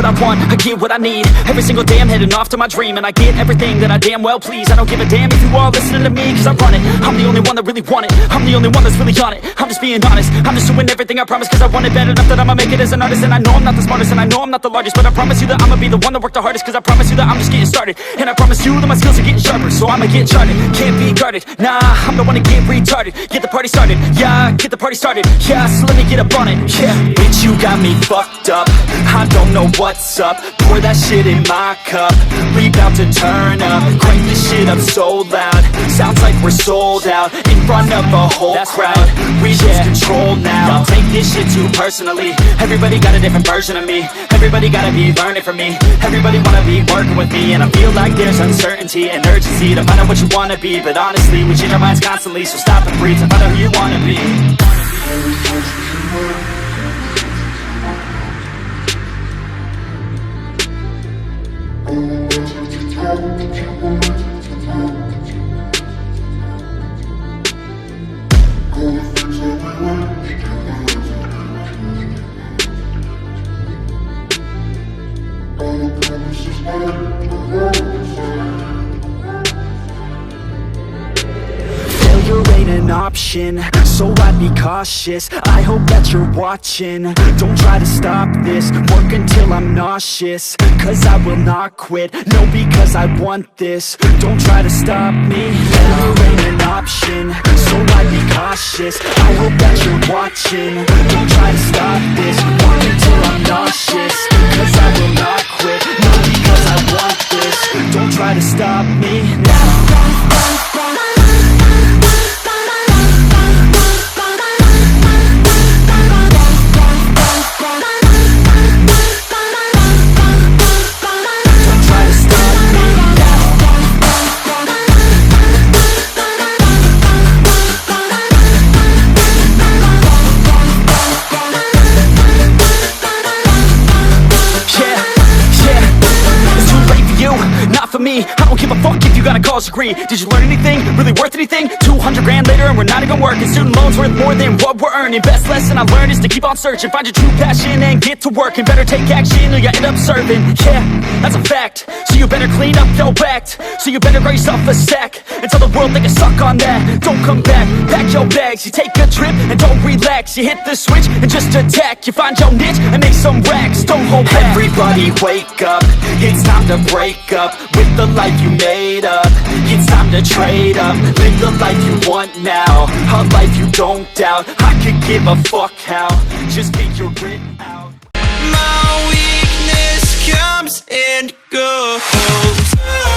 what I want, I get what I need. Every single day I'm heading off to my dream, and I get everything that I damn well please. I don't give a damn if you all listening to me, cause I run it. I'm the only one that really want it, I'm the only one that's really on it. I'm just being honest, I'm just doing everything I promise, cause I want it bad enough that I'ma make it as an artist. And I know I'm not the smartest, and I know I'm not the largest, but I promise you that I'ma be the one that worked the hardest. Cause I promise you that I'm just getting started, and I promise you that my skills are getting sharper. So I'ma get charted, can't be guarded. Nah, I'm the one to get retarded. Get the party started, yeah, get the party started. Yeah, so let me get up on it, yeah. Bitch, you got me fucked up, I don't know what's up. Pour that shit in my cup, we bout to turn up. Crank this shit up so loud, sounds like we're sold out. In front of a whole crowd, we lose control now. Y'all take this shit too personally, everybody got a different version of me. Everybody gotta be learning from me, everybody wanna be working with me. And I feel like there's uncertainty and urgency to find out what you wanna be. But honestly, we change our minds constantly, so stop and breathe to find out who you wanna be. Failure ain't an option, so I'd be cautious. I hope that you're watching, don't try to stop this. Work until I'm nauseous, cause I will not quit. No, because I want this, don't try to stop me. Failure ain't an option, so I'd be cautious. I hope that you're watching, don't try to stop this. Work until I'm nauseous, cause I will not quit. No, because I want this, don't try to stop me now. For me, I don't give a fuck if you got a college degree. Did you learn anything? Really worth anything? 200 grand later and we're not even working. Student loans worth more than what we're earning. Best lesson I learned is to keep on searching. Find your true passion and get to work. And better take action or you end up serving. Yeah, that's a fact. So you better clean up your act. So you better grab yourself a sack and tell the world they can suck on that. Don't come back, pack your bags. You take a trip and don't relax. You hit the switch and just attack. You find your niche and make some racks. Don't hold back. Everybody wake up, it's time to break up with the life you made up. It's time to trade up, live the life you want now, a life you don't doubt. I could give a fuck how, just figure it out. My weakness comes and goes.